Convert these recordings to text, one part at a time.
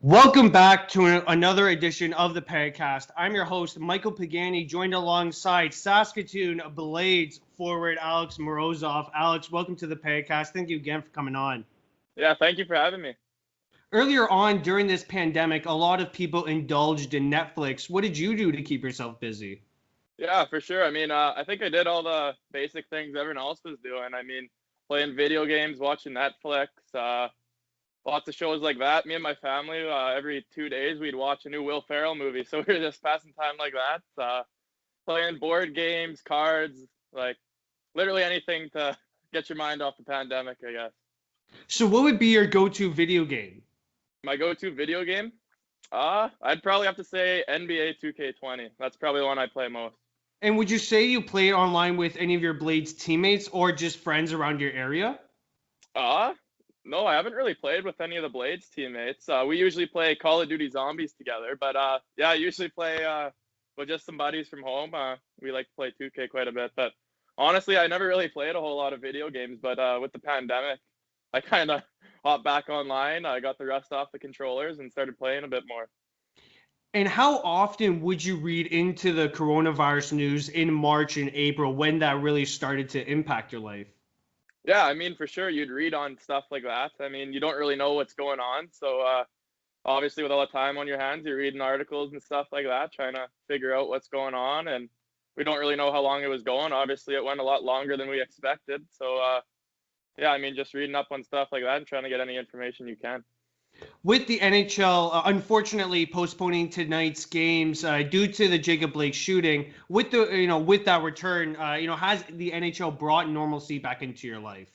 Welcome back to another edition of the Pagcast. I'm your host, Michael Pagani, joined alongside Saskatoon Blades forward Alex Morozoff. Alex, welcome to the Pagcast. Thank you again for coming on. Yeah, thank you for having me. Earlier on during this pandemic, a lot of people indulged in Netflix. What did you do to keep yourself busy? Yeah, for sure. I think I did all the basic things everyone else was doing. Playing video games, watching Netflix, lots of shows like that. Me and my family, every 2 days, we'd watch a new Will Ferrell movie. So we were just passing time like that, playing board games, cards, like literally anything to get your mind off the pandemic, I guess. So what would be your go-to video game? My go-to video game? I'd probably have to say NBA 2K20. That's probably the one I play most. And would you say you play online with any of your Blades teammates or just friends around your area? No, I haven't really played with any of the Blades teammates. We usually play Call of Duty Zombies together, but yeah, I usually play with just some buddies from home. We like to play 2K quite a bit, but honestly, I never really played a whole lot of video games. But with the pandemic, I kind of hopped back online. I got the rust off the controllers and started playing a bit more. And how often would you read into the coronavirus news in March and April when that really started to impact your life? Yeah, for sure, you'd read on stuff like that. You don't really know what's going on. So obviously, with all the time on your hands, you're reading articles and stuff like that, trying to figure out what's going on. And we don't really know how long it was going. Obviously, it went a lot longer than we expected. So yeah, just reading up on stuff like that and trying to get any information you can. With the NHL, unfortunately postponing tonight's games due to the Jacob Blake shooting, with that return, has the NHL brought normalcy back into your life?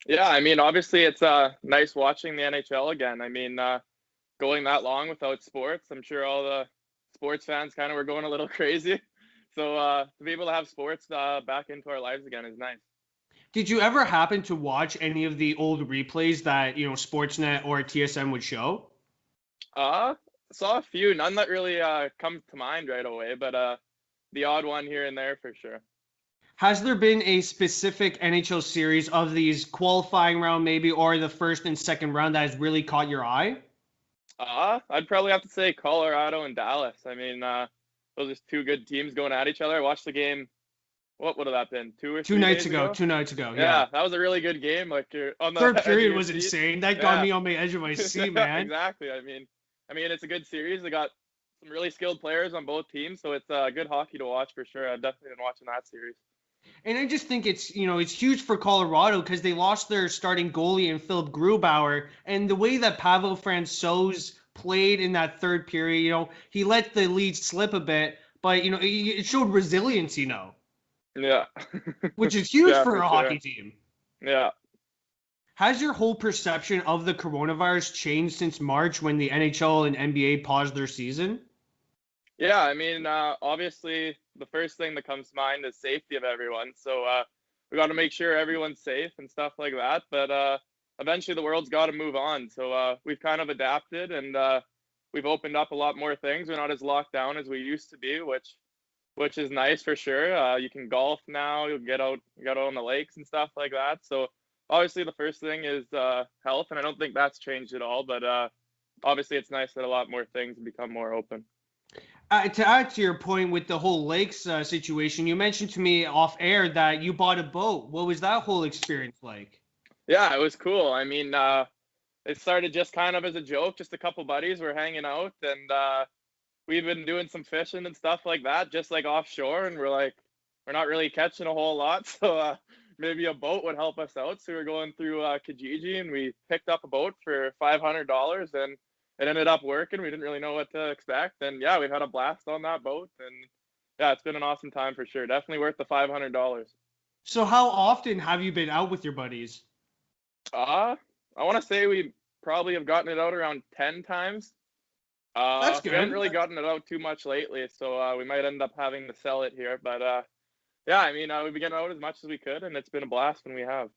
Yeah, obviously it's nice watching the NHL again. Going that long without sports, I'm sure all the sports fans kind of were going a little crazy. So to be able to have sports back into our lives again is nice. Did you ever happen to watch any of the old replays that, Sportsnet or TSN would show? Saw a few, none that really comes to mind right away, but the odd one here and there for sure. Has there been a specific NHL series of these qualifying round maybe or the first and second round that has really caught your eye? I'd probably have to say Colorado and Dallas. Those are two good teams going at each other. I watched the game. What would have that been? 2 nights ago. 2 nights ago. Yeah, that was a really good game. Like you're on the third period was seat. insane. That got me on the edge of my seat, man. Exactly. It's a good series. They got some really skilled players on both teams, so it's good hockey to watch for sure. I've definitely been watching that series. And I just think it's huge for Colorado because they lost their starting goalie in Philip Grubauer, and the way that Pavel Francouz played in that third period, he let the lead slip a bit, but it showed resilience, Yeah. Which is huge for a hockey team. Yeah. Has your whole perception of the coronavirus changed since March when the NHL and NBA paused their season? Yeah, obviously the first thing that comes to mind is safety of everyone. So we got to make sure everyone's safe and stuff like that. But eventually the world's got to move on. So we've kind of adapted and we've opened up a lot more things. We're not as locked down as we used to be, which is nice for sure. You can golf now. You'll get out on the lakes and stuff like that. So obviously the first thing is health, and I don't think that's changed at all. But obviously it's nice that a lot more things have become more open. To add to your point with the whole lakes situation, you mentioned to me off air that you bought a boat. What was that whole experience like? Yeah, it was cool. It started just kind of as a joke. Just a couple buddies were hanging out, and we've been doing some fishing and stuff like that, just like offshore. And we're not really catching a whole lot, so maybe a boat would help us out. So we were going through Kijiji, and we picked up a boat for $500, and it ended up working. We didn't really know what to expect, and yeah, we've had a blast on that boat, and yeah, it's been an awesome time for sure. Definitely worth the $500. So how often have you been out with your buddies? I want to say we probably have gotten it out around 10 times. That's good. We haven't really gotten it out too much lately, so we might end up having to sell it here. But yeah, we've been getting out as much as we could, and it's been a blast when we have.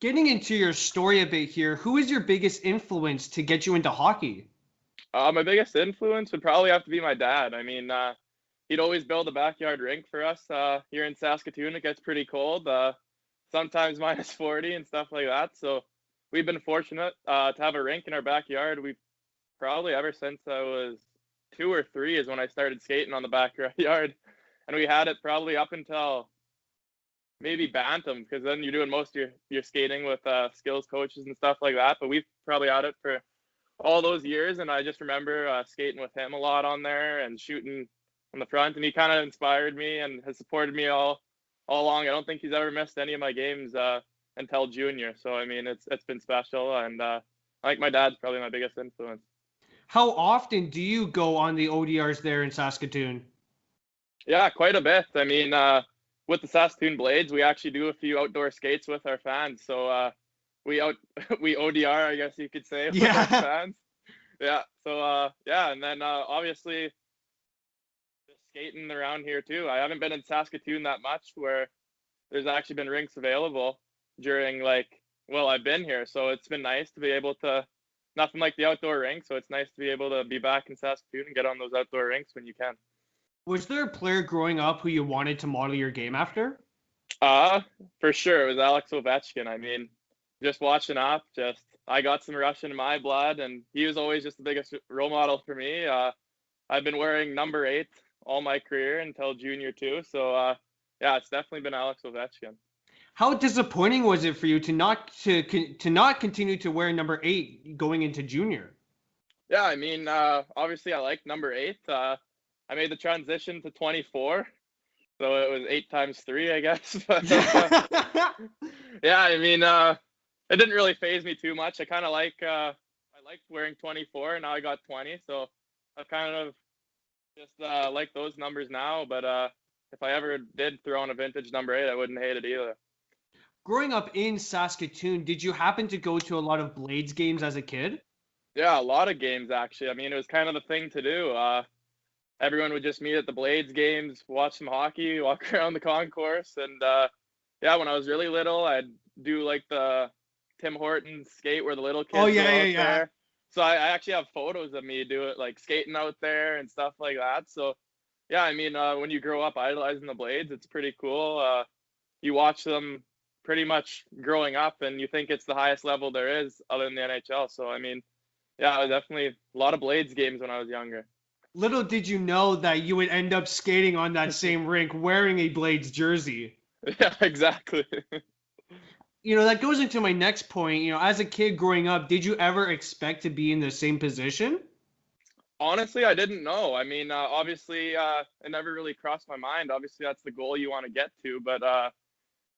Getting into your story a bit here, who is your biggest influence to get you into hockey? My biggest influence would probably have to be my dad. He'd always build a backyard rink for us. Here in Saskatoon, it gets pretty cold, sometimes minus 40 and stuff like that. So we've been fortunate to have a rink in our backyard. We've probably ever since I was 2 or 3 is when I started skating on the backyard, and we had it probably up until maybe bantam, because then you're doing most of your skating with skills coaches and stuff like that. But we've probably had it for all those years, and I just remember skating with him a lot on there and shooting on the front, and he kind of inspired me and has supported me all along. I don't think he's ever missed any of my games until junior. So I mean, it's been special, and I think my dad's probably my biggest influence. How often do you go on the ODRs there in Saskatoon? Yeah, quite a bit. I mean, with the Saskatoon Blades, we actually do a few outdoor skates with our fans. So we ODR, I guess you could say, with our fans. Yeah. So yeah, and then obviously just skating around here too. I haven't been in Saskatoon that much, where there's actually been rinks available during I've been here, so it's been nice to be able to. Nothing like the outdoor rink, so it's nice to be able to be back in Saskatoon and get on those outdoor rinks when you can. Was there a player growing up who you wanted to model your game after? For sure, it was Alex Ovechkin. I mean, just watching up, I got some Russian in my blood, and he was always just the biggest role model for me. I've been wearing number 8 all my career until junior too, so yeah, it's definitely been Alex Ovechkin. How disappointing was it for you to not continue to wear number 8 going into junior? Yeah, I mean, obviously I like number 8. I made the transition to 24, so it was 8 times 3, I guess. But yeah, I mean, it didn't really faze me too much. I liked wearing 24, and now I got 20, so I kind of just like those numbers now. But if I ever did throw on a vintage number 8, I wouldn't hate it either. Growing up in Saskatoon, did you happen to go to a lot of Blades games as a kid? Yeah, a lot of games actually. I mean, it was kind of the thing to do. Everyone would just meet at the Blades games, watch some hockey, walk around the concourse, and yeah, when I was really little, I'd do like the Tim Hortons skate where the little kids go out there. So I actually have photos of me do it, like skating out there and stuff like that. So yeah, I mean, when you grow up idolizing the Blades, it's pretty cool. You watch them pretty much growing up, and you think it's the highest level there is other than the NHL. So I mean, yeah, definitely a lot of Blades games when I was younger. Little did you know that you would end up skating on that same rink wearing a Blades jersey. Yeah, exactly. That goes into my next point. As a kid growing up, did you ever expect to be in the same position? Honestly, I didn't know. I mean, obviously, it never really crossed my mind. Obviously, that's the goal you want to get to. But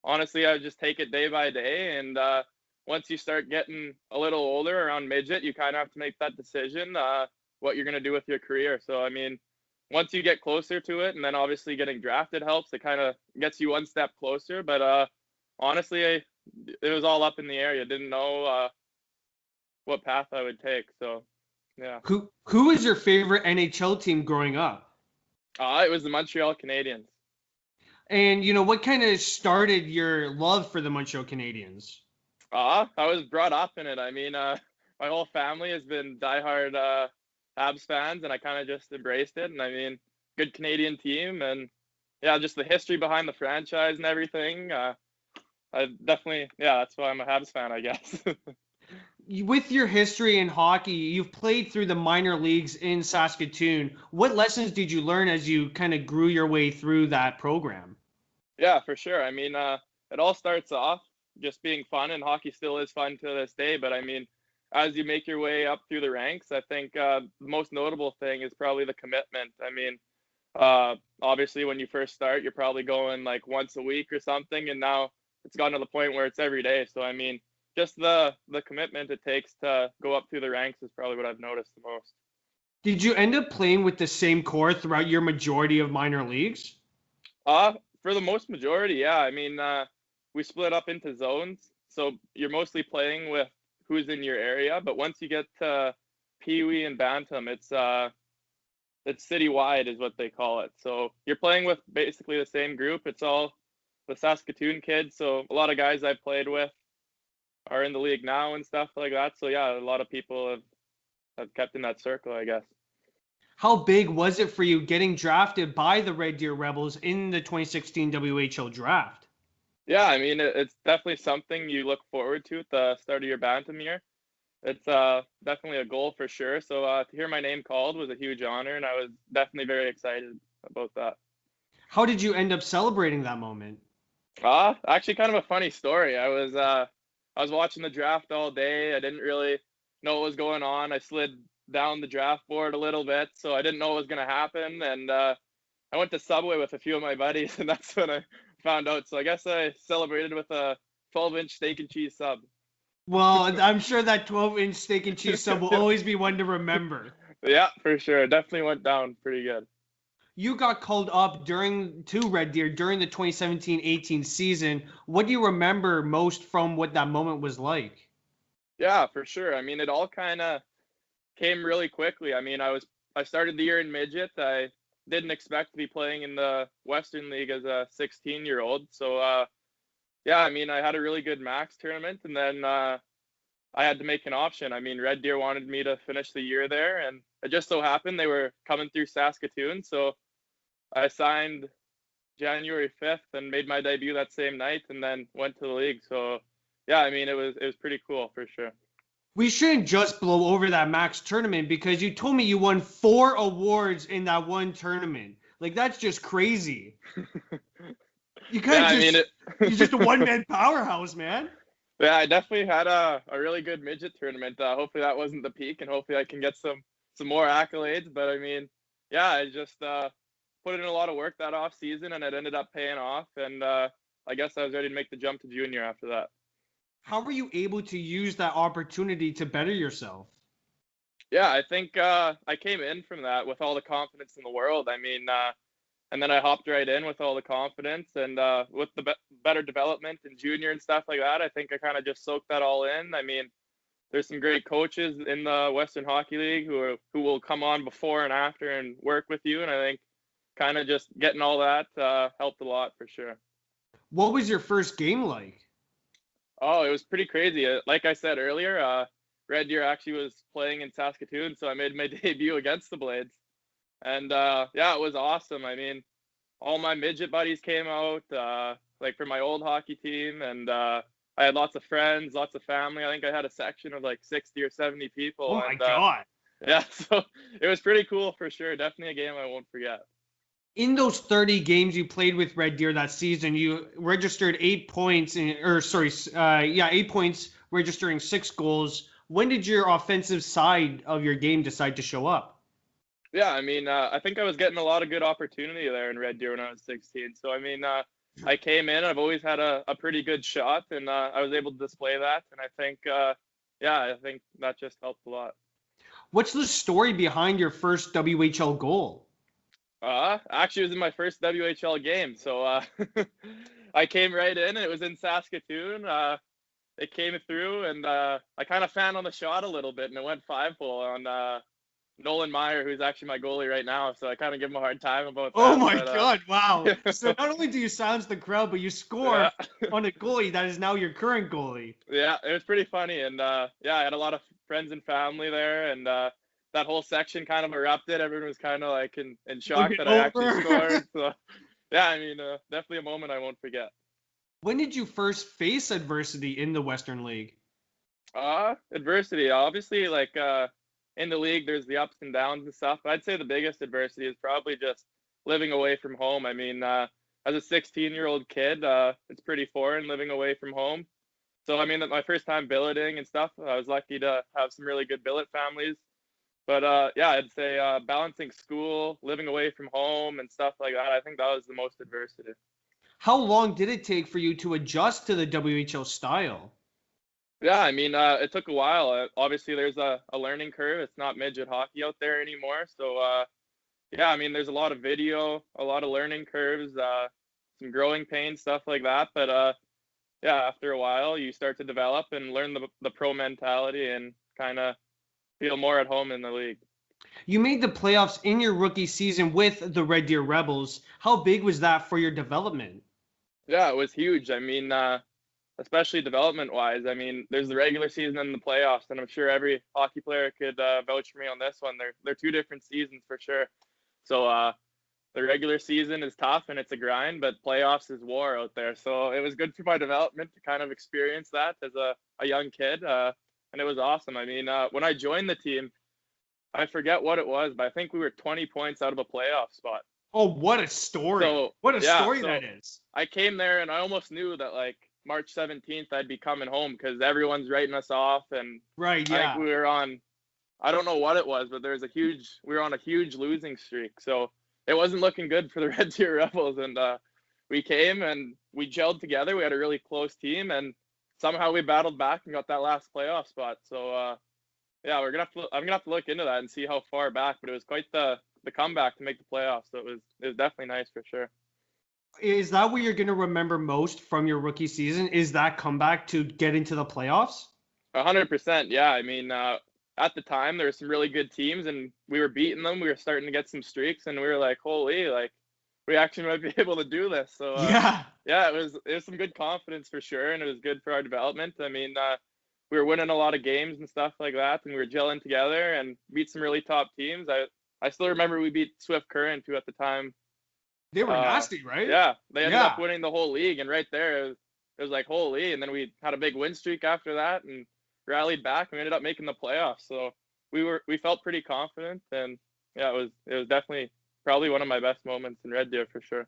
honestly, I would just take it day by day. And once you start getting a little older, around midget, you kind of have to make that decision, what you're going to do with your career. So, I mean, once you get closer to it, and then obviously getting drafted helps, it kind of gets you one step closer. But honestly, it was all up in the air. You didn't know what path I would take. So, yeah. Who is your favorite NHL team growing up? It was the Montreal Canadiens. And, what kind of started your love for the Montreal Canadiens? I was brought up in it. I mean, my whole family has been diehard Habs fans, and I kind of just embraced it. And I mean, good Canadian team, and yeah, just the history behind the franchise and everything. I definitely, yeah, that's why I'm a Habs fan, I guess. With your history in hockey, you've played through the minor leagues in Saskatoon. What lessons did you learn as you kind of grew your way through that program? Yeah, for sure. I mean, it all starts off just being fun, and hockey still is fun to this day. But I mean, as you make your way up through the ranks, I think the most notable thing is probably the commitment. I mean, obviously when you first start, you're probably going like once a week or something, and now it's gotten to the point where it's every day. So I mean, just the commitment it takes to go up through the ranks is probably what I've noticed the most. Did you end up playing with the same core throughout your majority of minor leagues? For the most majority, yeah. I mean, we split up into zones, so you're mostly playing with who's in your area. But once you get to Pee Wee and Bantam, it's citywide is what they call it. So you're playing with basically the same group. It's all the Saskatoon kids. So a lot of guys I've played with are in the league now and stuff like that. So yeah, a lot of people have kept in that circle, I guess. How big was it for you getting drafted by the Red Deer Rebels in the 2016 WHL draft? Yeah, I mean, it's definitely something you look forward to at the start of your Bantam year. It's definitely a goal for sure. So to hear my name called was a huge honor, and I was definitely very excited about that. How did you end up celebrating that moment? Actually, kind of a funny story. I was watching the draft all day. I didn't really know what was going on. I slid down the draft board a little bit, so I didn't know what was gonna happen. And I went to Subway with a few of my buddies, and that's when I found out. So I guess I celebrated with a 12-inch steak and cheese sub. Well, I'm sure that 12-inch steak and cheese sub will always be one to remember. Yeah, for sure. It definitely went down pretty good. You got called up to Red Deer during the 2017-18 season. What do you remember most from what that moment was like? Yeah, for sure. I mean, it all kind of came really quickly. I mean, I started the year in midget. I didn't expect to be playing in the Western League as a 16-year-old. So yeah, I mean, I had a really good max tournament, and then I had to make an option. I mean, Red Deer wanted me to finish the year there, and it just so happened they were coming through Saskatoon, so I signed January 5th and made my debut that same night, and then went to the league. So yeah, I mean, it was pretty cool for sure. We shouldn't just blow over that max tournament because you told me you won 4 awards in that one tournament. Like that's just crazy. You Yeah, kind I of mean just it. you're just a one-man powerhouse, man. Yeah, I definitely had a really good midget tournament. Hopefully that wasn't the peak, and hopefully I can get some more accolades. But I mean, yeah, I just put in a lot of work that off season, and it ended up paying off. And I guess I was ready to make the jump to junior after that. How were you able to use that opportunity to better yourself? Yeah, I think I came in from that with all the confidence in the world. I mean, and then I hopped right in with all the confidence, and with the better development in junior and stuff like that. I think I kind of just soaked that all in. I mean, there's some great coaches in the Western Hockey League who will come on before and after and work with you, and I think kind of just getting all that helped a lot for sure. What was your first game like? Oh, it was pretty crazy. Like I said earlier, Red Deer actually was playing in Saskatoon, so I made my debut against the Blades. And yeah, it was awesome. I mean, all my midget buddies came out, like for my old hockey team, and I had lots of friends, lots of family. I think I had a section of like 60 or 70 Oh people, my and God. yeah, so it was pretty cool for sure. Definitely a game I won't forget. In those 30 games you played with Red Deer that season, you registered 8 points, 8 points, registering 6 goals. When did your offensive side of your game decide to show up? Yeah, I mean, I think I was getting a lot of good opportunity there in Red Deer when I was 16. So I mean, I came in. I've always had a pretty good shot, and I was able to display that. And I think, yeah, I think that just helped a lot. What's the story behind your first WHL goal? Actually, it was in my first WHL game. So I came right in, and it was in Saskatoon. It came through, and I kind of fanned on the shot a little bit, and it went 5-hole on Nolan Meyer, who's actually my goalie right now. So I kind of give him a hard time about Oh that. my But God, wow. So not only do you silence the crowd, but you score yeah, on a goalie that is now your current goalie. yeah, it was pretty funny, and yeah, I had a lot of friends and family there, and that whole section kind of erupted. Everyone was kind of like in shock Look it that I actually over. scored. So yeah, I mean, definitely a moment I won't forget. When did you first face adversity in the Western League? Adversity, obviously, like in the league, there's the ups and downs and stuff. But I'd say the biggest adversity is probably just living away from home. I mean, as a 16-year-old kid, it's pretty foreign living away from home. So I mean, that my first time billeting and stuff, I was lucky to have some really good billet families. But yeah, I'd say balancing school, living away from home, and stuff like that. I think that was the most adversity. How long did it take for you to adjust to the WHL style? Yeah, I mean, it took a while. Obviously, there's a learning curve. It's not midget hockey out there anymore. So, yeah, I mean, there's a lot of video, a lot of learning curves, some growing pains, stuff like that. But yeah, after a while, you start to develop and learn the pro mentality and kind of feel more at home in the league. You made the playoffs in your rookie season with the Red Deer Rebels. How big was that for your development? Yeah, it was huge. I mean, especially development wise. I mean, there's the regular season and the playoffs, and I'm sure every hockey player could vouch for me on this one. They're two different seasons for sure. So the regular season is tough and it's a grind, but playoffs is war out there. So it was good for my development to kind of experience that as a young kid. and it was awesome. I mean, when I joined the team, I forget what it was, but I think we were 20 points out of a playoff spot. Oh, what a story. So, What a yeah, story so that is. I came there and I almost knew that like March 17th I'd be coming home because everyone's writing us off, and Right, I think yeah. we were on, I don't know what it was, but we were on a huge losing streak. So it wasn't looking good for the Red Deer Rebels, and we came and we gelled together. We had a really close team, and somehow we battled back and got that last playoff spot. So yeah, I'm gonna have to look into that and see how far back, but it was quite the comeback to make the playoffs. So it was definitely nice for sure. Is that what you're going to remember most from your rookie season? Is that comeback to get into the playoffs? 100%. Yeah. I mean, at the time there were some really good teams and we were beating them. We were starting to get some streaks and we were like, holy, like we actually might be able to do this. So Yeah. yeah, it was some good confidence for sure, and it was good for our development. I mean, we were winning a lot of games and stuff like that, and we were gelling together and beat some really top teams. I still remember we beat Swift Current, who at the time They were nasty, right? yeah, they ended Yeah. up winning the whole league, and right there it was like holy. And then we had a big win streak after that and rallied back, and we ended up making the playoffs. So we felt pretty confident, and yeah, it was definitely probably one of my best moments in Red Deer for sure.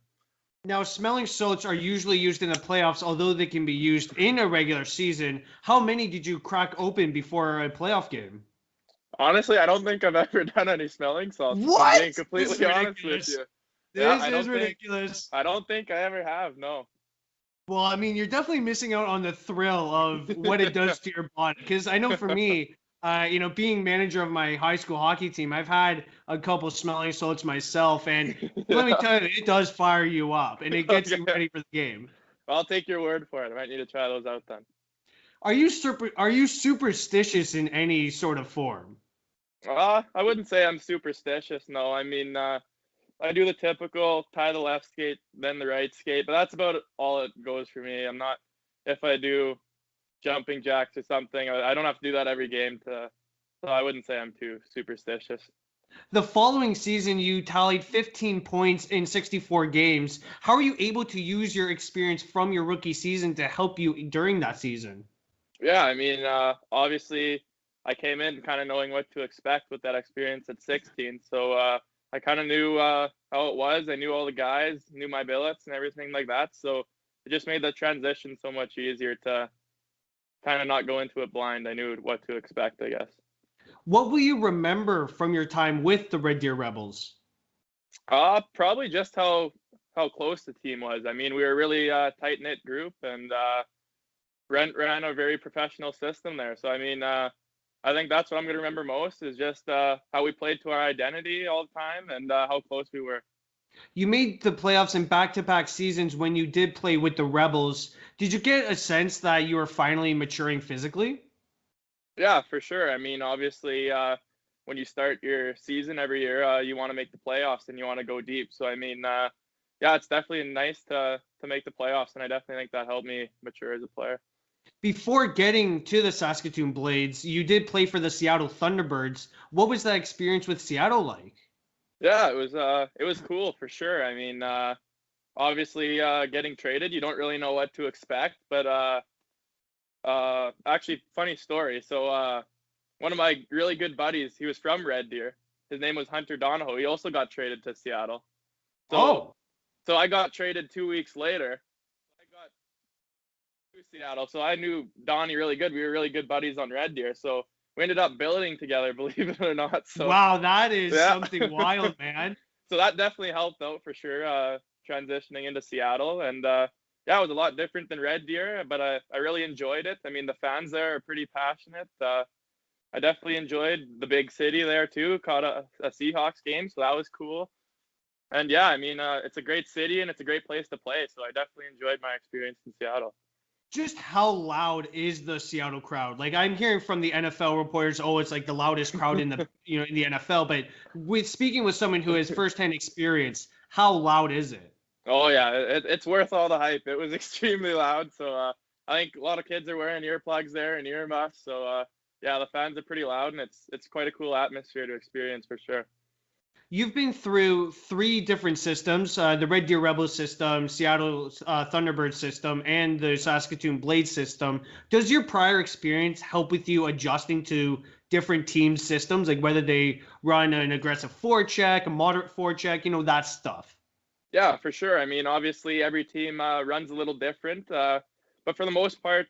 Now, smelling salts are usually used in the playoffs, although they can be used in a regular season. How many did you crack open before a playoff game? Honestly, I don't think I've ever done any smelling salts. If I'm What? being completely honest with you. Yeah, This is ridiculous. I don't think I ever have. No. Well, I mean, you're definitely missing out on the thrill of what it does to your body. Because I know for me, being manager of my high school hockey team, I've had a couple smelling salts myself, and let me tell you, it does fire you up, and it gets you ready for the game. I'll take your word for it. I might need to try those out then. Are you superstitious in any sort of form? I wouldn't say I'm superstitious. No, I mean, I do the typical tie the left skate, then the right skate, but that's about all it goes for me. I'm not, if I do jumping jacks or something, I don't have to do that every game so I wouldn't say I'm too superstitious. The following season, you tallied 15 points in 64 games. How are you able to use your experience from your rookie season to help you during that season? Yeah, I mean, obviously, I came in kind of knowing what to expect with that experience at 16. So I kind of knew how it was. I knew all the guys, knew my billets and everything like that. So it just made the transition so much easier to kind of not go into it blind. I knew what to expect, I guess. What will you remember from your time with the Red Deer Rebels? Probably just how close the team was. I mean, we were a really tight knit group, and ran a very professional system there. So I mean, I think that's what I'm going to remember most is just how we played to our identity all the time and how close we were. You made the playoffs in back-to-back seasons when you did play with the Rebels. Did you get a sense that you were finally maturing physically? Yeah, for sure. I mean, obviously, when you start your season every year, you want to make the playoffs and you want to go deep. So I mean, yeah, it's definitely nice to make the playoffs, and I definitely think that helped me mature as a player. Before getting to the Saskatoon Blades, you did play for the Seattle Thunderbirds. What was that experience with Seattle like? Yeah, it was cool for sure. I mean, obviously, getting traded, you don't really know what to expect, but actually, funny story. So one of my really good buddies, he was from Red Deer. His name was Hunter Donahoe. He also got traded to Seattle. So I got traded 2 weeks later. I got to Seattle, so I knew Donnie really good. We were really good buddies on Red Deer, so we ended up billeting together, believe it or not. So wow, that is something wild, man. So that definitely helped out for sure, transitioning into Seattle. And yeah, it was a lot different than Red Deer, but I really enjoyed it. I mean, the fans there are pretty passionate. I definitely enjoyed the big city there too. Caught a Seahawks game, so that was cool. And yeah, I mean, it's a great city and it's a great place to play. So I definitely enjoyed my experience in Seattle. Just how loud is the Seattle crowd? Like I'm hearing from the NFL reporters, oh, it's like the loudest crowd in the in the NFL. But speaking with someone who has firsthand experience, how loud is it? Oh yeah, it's worth all the hype. It was extremely loud. So I think a lot of kids are wearing earplugs there and earmuffs. So yeah, the fans are pretty loud, and it's quite a cool atmosphere to experience for sure. You've been through three different systems, the Red Deer Rebel system, Seattle Thunderbird system, and the Saskatoon Blades system. Does your prior experience help with you adjusting to different team systems, like whether they run an aggressive forecheck, a moderate forecheck, that stuff? Yeah, for sure. I mean, obviously every team runs a little different, but for the most part,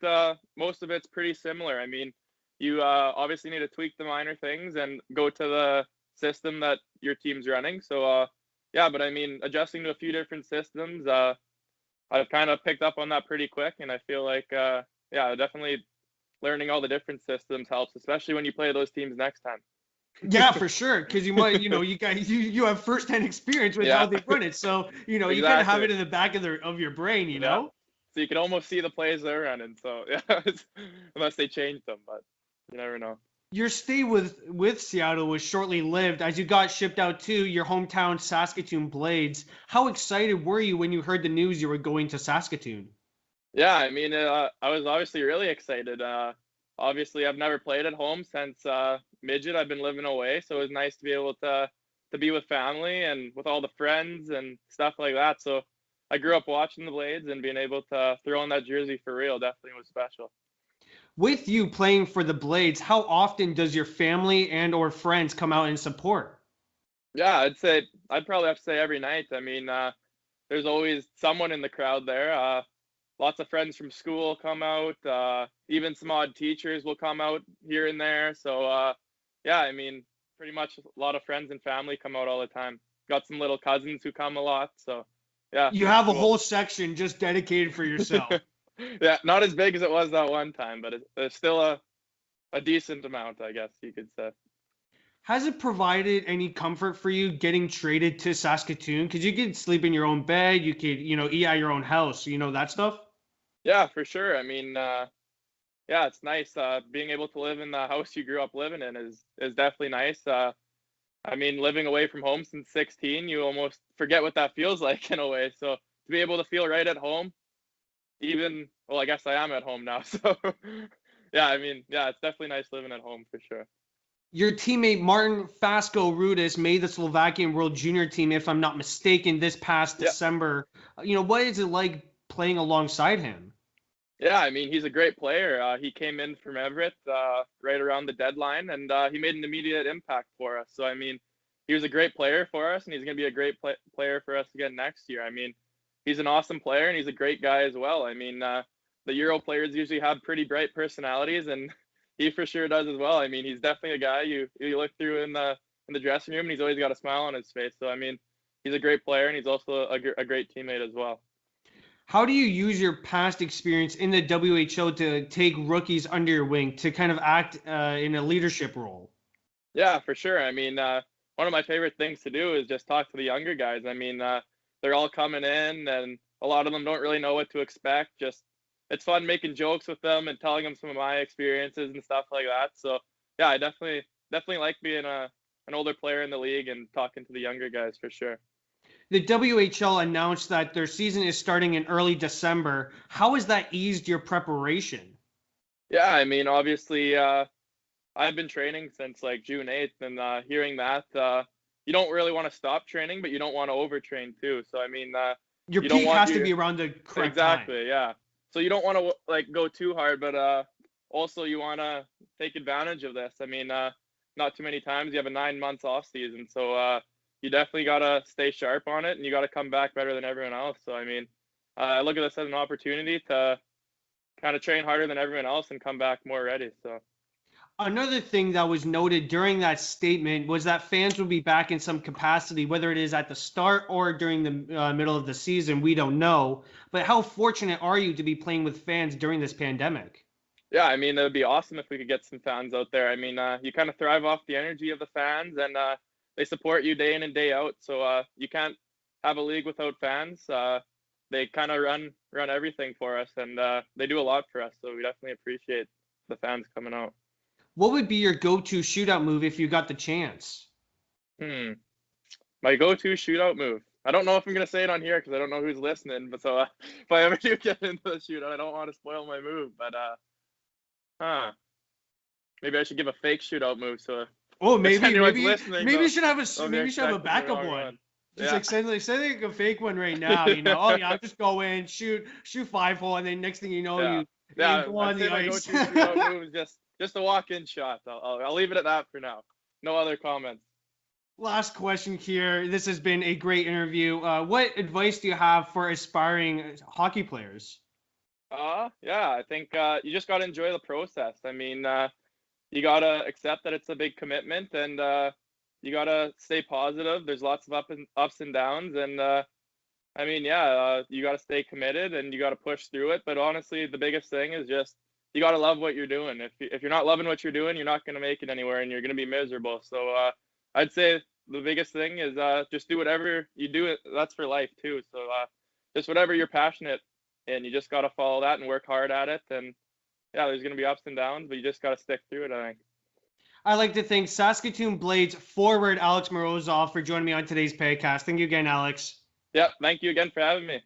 most of it's pretty similar. I mean, you obviously need to tweak the minor things and go to the system that your team's running. So, yeah, but I mean, adjusting to a few different systems, I've kind of picked up on that pretty quick, and I feel like, yeah, definitely learning all the different systems helps, especially when you play those teams next time. Yeah, for sure. Because you might, you guys, you have firsthand experience with how Yeah, they run it, so you kind of have exactly. it in the back of your brain, Yeah. So you can almost see the plays they're running. So yeah, unless they change them, but you never know. Your stay with Seattle was shortly lived as you got shipped out to your hometown Saskatoon Blades. How excited were you when you heard the news you were going to Saskatoon? Yeah, I mean, I was obviously really excited. Obviously, I've never played at home since midget. I've been living away, so it was nice to be able to be with family and with all the friends and stuff like that. So I grew up watching the Blades, and being able to throw on that jersey for real definitely was special. With you playing for the Blades, how often does your family and or friends come out and support? Yeah, I'd probably have to say every night. I mean, there's always someone in the crowd there. Lots of friends from school come out. Even some odd teachers will come out here and there. So yeah, I mean, pretty much a lot of friends and family come out all the time. Got some little cousins who come a lot. So yeah, You it's have a cool. whole section just dedicated for yourself. Yeah, not as big as it was that one time, but it's still a decent amount, I guess you could say. Has it provided any comfort for you getting traded to Saskatoon? Because you could sleep in your own bed, you could, eat at your own house, that stuff? Yeah, for sure. I mean, yeah, it's nice. Being able to live in the house you grew up living in is definitely nice. I mean, living away from home since 16, you almost forget what that feels like in a way. So to be able to feel right at home, even well, I guess I am at home now. So yeah, I mean, yeah, it's definitely nice living at home for sure. Your teammate Martin Fasco Rudis made the Slovakian World Junior team, if I'm not mistaken, this past Yeah, December. What is it like playing alongside him? yeah. I mean, he's a great player. He came in from Everett right around the deadline, and he made an immediate impact for us. So I mean, he was a great player for us, and he's going to be a great player for us again next year. I mean, he's an awesome player, and he's a great guy as well. I mean, the Euro players usually have pretty bright personalities, and he for sure does as well. I mean, he's definitely a guy you look through in the dressing room, and he's always got a smile on his face. So I mean, he's a great player, and he's also a great teammate as well. How do you use your past experience in the WHO to take rookies under your wing to kind of act in a leadership role? Yeah, for sure. I mean, one of my favorite things to do is just talk to the younger guys. I mean, they're all coming in, and a lot of them don't really know what to expect. Just it's fun making jokes with them and telling them some of my experiences and stuff like that. So yeah, I definitely like being an older player in the league and talking to the younger guys for sure. The WHL announced that their season is starting in early December. How has that eased your preparation? Yeah, I mean, obviously, I've been training since like June 8th, and hearing that, you don't really want to stop training, but you don't want to overtrain too. So I mean, Your you don't peak want has to your be around the correct time. exactly, yeah. So you don't want to like go too hard, but also you want to take advantage of this. I mean, not too many times you have a 9 months off season, so you definitely gotta stay sharp on it, and you gotta come back better than everyone else. So I mean, I look at this as an opportunity to kind of train harder than everyone else and come back more ready. So. Another thing that was noted during that statement was that fans will be back in some capacity, whether it is at the start or during the middle of the season. We don't know. But how fortunate are you to be playing with fans during this pandemic? Yeah, I mean, it would be awesome if we could get some fans out there. I mean, you kind of thrive off the energy of the fans, and they support you day in and day out. So you can't have a league without fans. They kind of run everything for us, and they do a lot for us. So we definitely appreciate the fans coming out. What would be your go-to shootout move if you got the chance? Hmm. My go-to shootout move. I don't know if I'm gonna say it on here because I don't know who's listening. But so if I ever do get into the shootout, I don't want to spoil my move. But huh. Maybe I should give a fake shootout move so Oh, if maybe anyone's listening, you should have they'll maybe you should have a expect the backup wrong one. one. Just Yeah. like send a fake one right now, you know. Oh yeah, I'll just go in, shoot 5-hole, and then next thing you know, Yeah. you Yeah, go I'd on say the my ice. go-to shootout move is just a walk-in shot. I'll leave it at that for now. No other comments. Last question here. This has been a great interview. What advice do you have for aspiring hockey players? Yeah, I think you just got to enjoy the process. I mean, you got to accept that it's a big commitment, and you got to stay positive. There's lots of ups and downs, and I mean, yeah, you got to stay committed and you got to push through it. But honestly, the biggest thing is just you got to love what you're doing. If you're not loving what you're doing, you're not going to make it anywhere, and you're going to be miserable. So I'd say the biggest thing is just do whatever you do. That's for life too. So just whatever you're passionate in, you just got to follow that and work hard at it. And yeah, there's going to be ups and downs, but you just got to stick through it, I think. I'd like to thank Saskatoon Blades forward Alex Morozoff for joining me on today's Pagcast. Thank you again, Alex. Yeah, thank you again for having me.